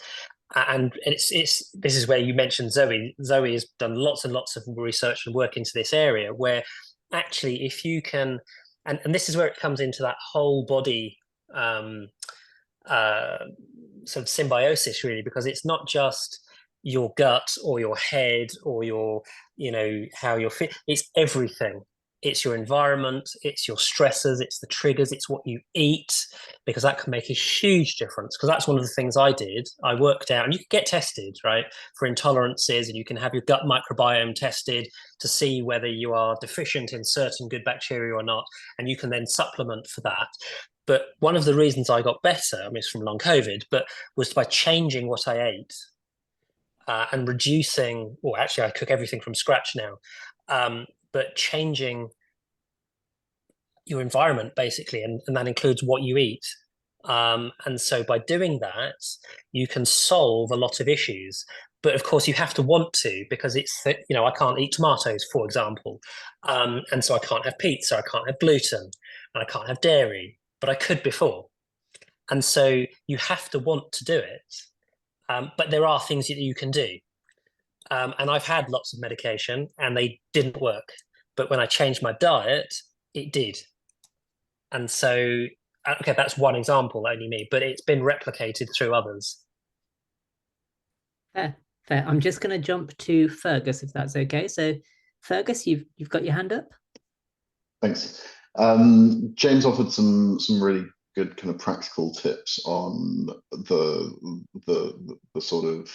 And this is where you mentioned Zoe. Zoe has done lots and lots of research and work into this area, where actually if you can, and this is where it comes into that whole body sort of symbiosis, really, because it's not just your gut or your head or your, how you're fit. It's everything. It's your environment, it's your stressors, it's the triggers, it's what you eat, because that can make a huge difference. Because that's one of the things I did. I worked out, and you can get tested, right, for intolerances, and you can have your gut microbiome tested to see whether you are deficient in certain good bacteria or not, and you can then supplement for that. But one of the reasons I got better, I mean, it's from long COVID, but was by changing what I ate and reducing, well, actually I cook everything from scratch now. But changing your environment, basically, and that includes what you eat. And so by doing that, you can solve a lot of issues. But of course, you have to want to, because it's, I can't eat tomatoes, for example. And so I can't have pizza, I can't have gluten, and I can't have dairy, but I could before. And so you have to want to do it. But there are things that you can do. And I've had lots of medication and they didn't work. But when I changed my diet, it did. And so, okay, that's one example, only me, but it's been replicated through others. Fair. I'm just going to jump to Fergus, if that's okay. So, Fergus, you've got your hand up. Thanks. James offered some really good kind of practical tips on the sort of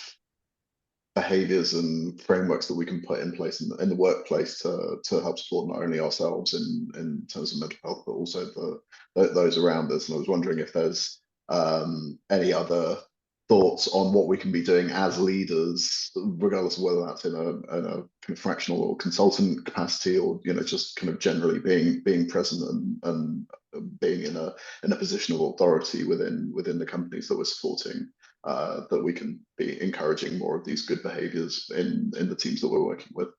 behaviors and frameworks that we can put in place in the workplace to help support not only ourselves in terms of mental health, but also those around us. And I was wondering if there's any other thoughts on what we can be doing as leaders, regardless of whether that's in a kind of fractional or consultant capacity, or just kind of generally being present and being in a position of authority within the companies that we're supporting, that we can be encouraging more of these good behaviors in the teams that we're working with.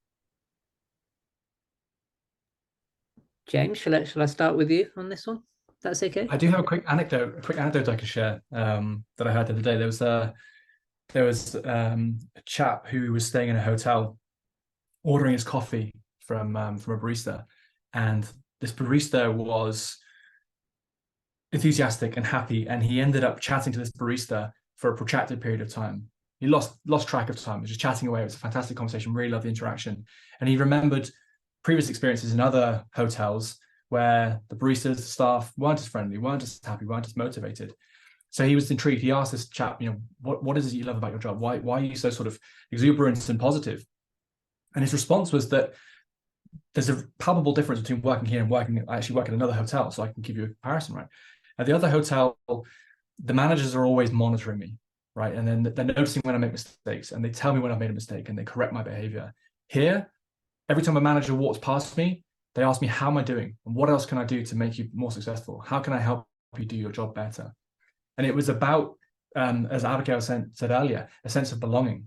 James, shall I start with you on this one? That's okay. I do have a quick anecdote I can share that I heard the other day. There was a chap who was staying in a hotel, ordering his coffee from a barista, and this barista was enthusiastic and happy, and he ended up chatting to this barista for a protracted period of time. He lost track of time. He was just chatting away. It was a fantastic conversation. Really loved the interaction, and he remembered previous experiences in other hotels where the baristas, the staff weren't as friendly, weren't as happy, weren't as motivated. So he was intrigued. He asked this chap, you know, what is it you love about your job? Why are you so sort of exuberant and positive? And his response was that there's a palpable difference between working here and I actually work at another hotel, so I can give you a comparison, right? At the other hotel, the managers are always monitoring me, right? And then they're noticing when I make mistakes, and they tell me when I've made a mistake, and they correct my behavior. Here, every time a manager walks past me, they ask me, how am I doing? And what else can I do to make you more successful? How can I help you do your job better? And it was about, as Abigail said earlier, a sense of belonging,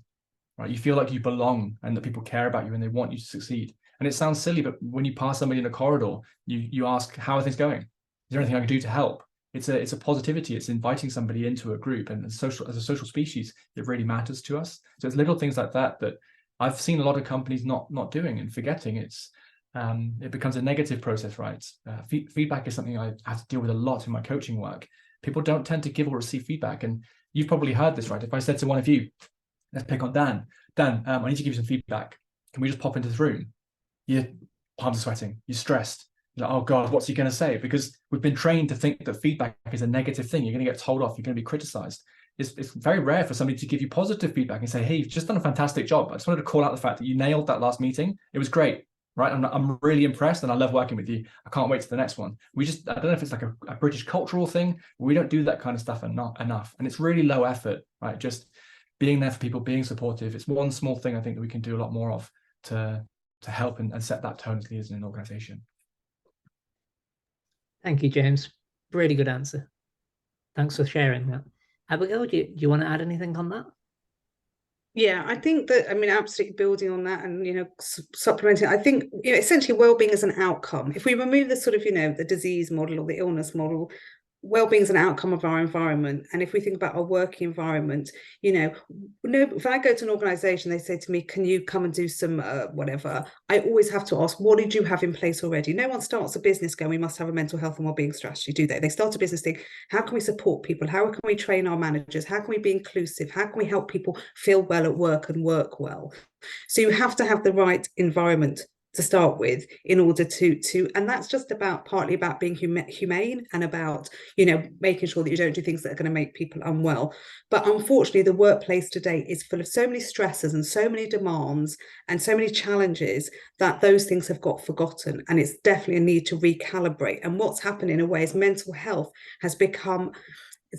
right? You feel like you belong and that people care about you and they want you to succeed. And it sounds silly, but when you pass somebody in a corridor, you ask, how are things going? Is there anything I can do to help? It's a positivity. It's inviting somebody into a group, and as a social species, it really matters to us. So it's little things like that that I've seen a lot of companies not doing and forgetting. It becomes a negative process, right? Feedback is something I have to deal with a lot in my coaching work. People don't tend to give or receive feedback, and you've probably heard this, right? If I said to one of you, let's pick on Dan, I need to give you some feedback. Can we just pop into the room? Your palms are sweating. You're stressed. You're like, oh God, what's he going to say? Because we've been trained to think that feedback is a negative thing. You're going to get told off. You're going to be criticized. It's very rare for somebody to give you positive feedback and say, hey, you've just done a fantastic job. I just wanted to call out the fact that you nailed that last meeting. It was great, right? I'm really impressed, and I love working with you. I can't wait to the next one. I don't know if it's like a British cultural thing. We don't do that kind of stuff enough. And it's really low effort, right? Just being there for people, being supportive. It's one small thing I think that we can do a lot more of to help and set that tone as leaders in an organization. Thank you, James. Really good answer. Thanks for sharing that. Abigail, do you want to add anything on that? Yeah, I think that, I mean, absolutely building on that and, you know, supplementing, I think, you know, essentially well-being is an outcome. If we remove the sort of, you know, the disease model or the illness model, well-being is an outcome of our environment. And if we think about our working environment, you know, if I go to an organization, they say to me, can you come and do some whatever? I always have to ask, what did you have in place already? No one starts a business going, we must have a mental health and well-being strategy, do they? They start a business thing, how can we support people? How can we train our managers? How can we be inclusive? How can we help people feel well at work and work well? So you have to have the right environment to start with in order to and that's just about partly about being humane and about, you know, making sure that you don't do things that are going to make people unwell. But unfortunately, the workplace today is full of so many stresses and so many demands and so many challenges that those things have got forgotten, and it's definitely a need to recalibrate. And what's happened in a way is mental health has become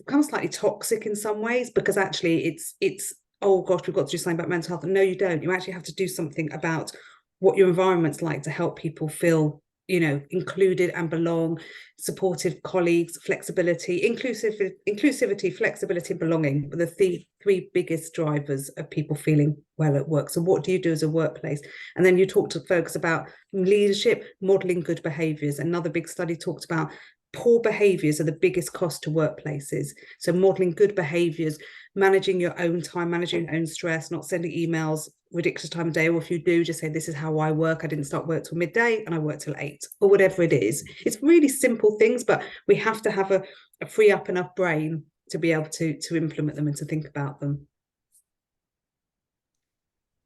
slightly toxic in some ways, because actually it's oh gosh, we've got to do something about mental health. And no, you don't. You actually have to do something about what your environment's like to help people feel, you know, included and belong, supportive colleagues, flexibility, inclusivity, flexibility, and belonging are the three biggest drivers of people feeling well at work. So what do you do as a workplace? And then you talk to folks about leadership, modeling good behaviors. Another big study talked about poor behaviors are the biggest cost to workplaces. So modeling good behaviors, managing your own time, managing your own stress, not sending emails ridiculous time of day, or if you do, just say, this is how I work. I didn't start work till midday and I work till 8, or whatever it is. It's really simple things, but we have to have a free up enough brain to be able to implement them and to think about them.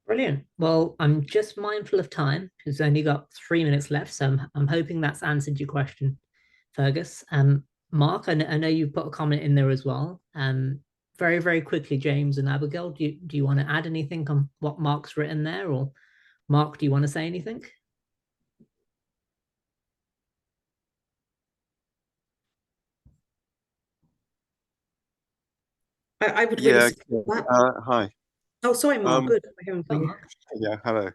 Brilliant. Well, I'm just mindful of time because I've only got 3 minutes left. So I'm hoping that's answered your question, Fergus. Mark, I know you put a comment in there as well. Very, very quickly, James and Abigail, do you want to add anything on what Mark's written there? Or Mark, do you want to say anything? I would really hi. Oh, sorry, Mark. Good. Yeah, hello.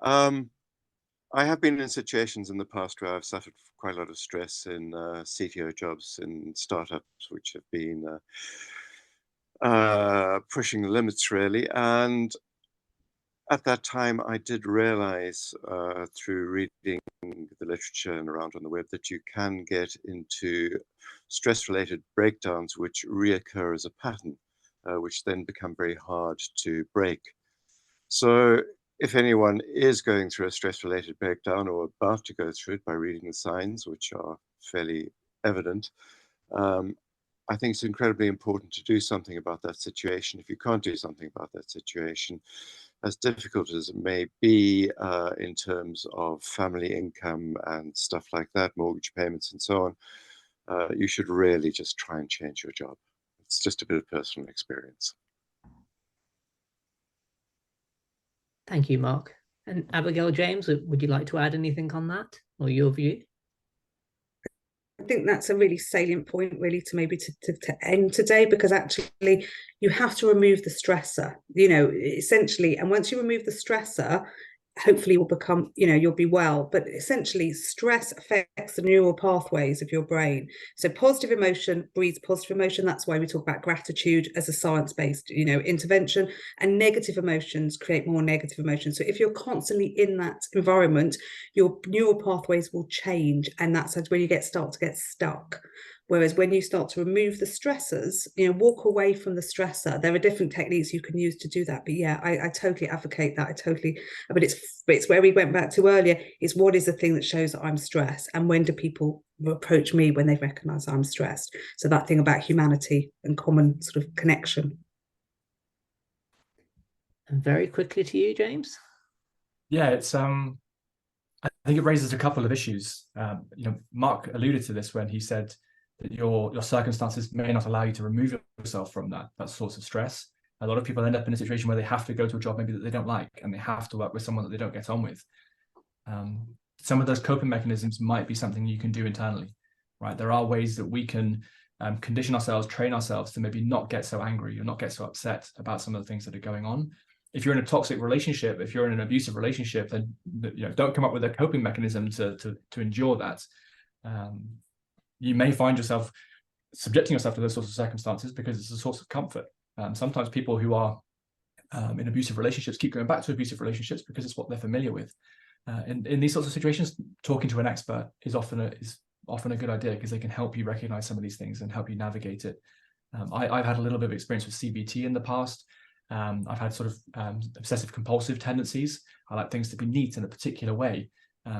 I have been in situations in the past where I've suffered quite a lot of stress in CTO jobs in startups, which have been pushing the limits really. And at that time, I did realize through reading the literature and around on the web that you can get into stress-related breakdowns which reoccur as a pattern, which then become very hard to break. So if anyone is going through a stress-related breakdown or about to go through it by reading the signs, which are fairly evident, I think it's incredibly important to do something about that situation. If you can't do something about that situation, as difficult as it may be in terms of family income and stuff like that, mortgage payments and so on, you should really just try and change your job. It's just a bit of personal experience. Thank you, Mark. And Abigail, James, would you like to add anything on that or your view? I think that's a really salient point, really, to maybe to end today, because actually you have to remove the stressor, you know, essentially. And once you remove the stressor, hopefully will become, you know, you'll be well. But essentially, stress affects the neural pathways of your brain. So positive emotion breeds positive emotion. That's why we talk about gratitude as a science-based, you know, intervention. And negative emotions create more negative emotions. So if you're constantly in that environment, your neural pathways will change, and that's when you start to get stuck. Whereas when you start to remove the stressors, you know, walk away from the stressor. There are different techniques you can use to do that. But yeah, I totally advocate that. But it's where we went back to earlier, is what is the thing that shows that I'm stressed, and when do people approach me when they recognize I'm stressed? So that thing about humanity and common sort of connection. And very quickly to you, James. Yeah, it's I think it raises a couple of issues. You know, Mark alluded to this when he said that your circumstances may not allow you to remove yourself from that source of stress. A lot of people end up in a situation where they have to go to a job maybe that they don't like, and they have to work with someone that they don't get on with. Some of those coping mechanisms might be something you can do internally, right? There are ways that we can condition ourselves, train ourselves to maybe not get so angry or not get so upset about some of the things that are going on. If you're in a toxic relationship, if you're in an abusive relationship, then, you know, don't come up with a coping mechanism to endure that. You may find yourself subjecting yourself to those sorts of circumstances because it's a source of comfort. Sometimes people who are in abusive relationships keep going back to abusive relationships because it's what they're familiar with. In these sorts of situations, talking to an expert is often a good idea, because they can help you recognize some of these things and help you navigate it. I've had a little bit of experience with CBT in the past. I've had sort of obsessive compulsive tendencies. I like things to be neat in a particular way.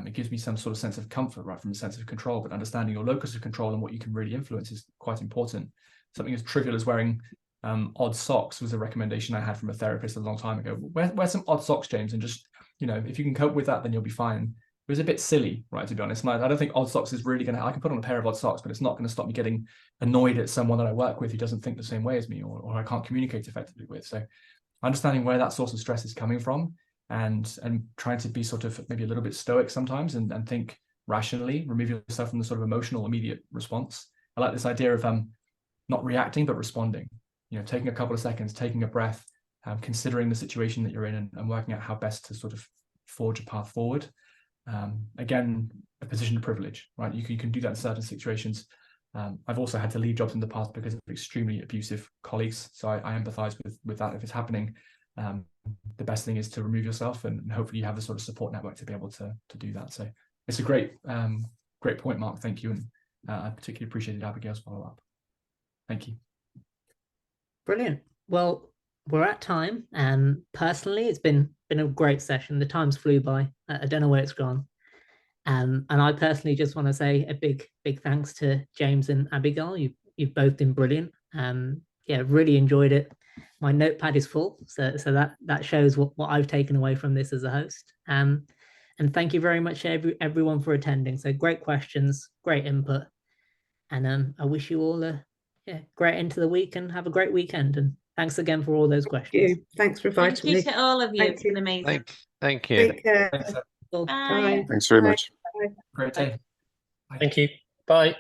It gives me some sort of sense of comfort, right, from a sense of control. But understanding your locus of control and what you can really influence is quite important. Something as trivial as wearing odd socks was a recommendation I had from a therapist a long time ago. Wear some odd socks, James, and just, you know, if you can cope with that, then you'll be fine. It was a bit silly, right, to be honest. And I don't think odd socks is really I can put on a pair of odd socks, but it's not going to stop me getting annoyed at someone that I work with who doesn't think the same way as me, or I can't communicate effectively with. So understanding where that source of stress is coming from, and trying to be sort of maybe a little bit stoic sometimes, and think rationally, remove yourself from the sort of emotional immediate response. I like this idea of not reacting, but responding. You know, taking a couple of seconds, taking a breath, considering the situation that you're in, and working out how best to sort of forge a path forward. Again, a position of privilege, right? You can do that in certain situations. I've also had to leave jobs in the past because of extremely abusive colleagues, so I empathize with that if it's happening. The best thing is to remove yourself, and hopefully you have the sort of support network to be able to do that. So it's a great point, Mark. Thank you, and I particularly appreciated Abigail's follow-up. Thank you. Brilliant. Well, we're at time, and personally, it's been a great session. The time's flew by. I don't know where it's gone. And I personally just want to say a big thanks to James and Abigail. You've both been brilliant. Yeah, really enjoyed it. My notepad is full, so that shows what I've taken away from this as a host. And thank you very much everyone for attending. So great questions, great input, and I wish you all a great end to the week, and have a great weekend. And thanks again for all those questions. Thanks for inviting me. Thank you to all of you. It's been amazing. Thank you. Take care. Thanks. Bye. Bye. Thanks very much. Great day. Thank you. Bye.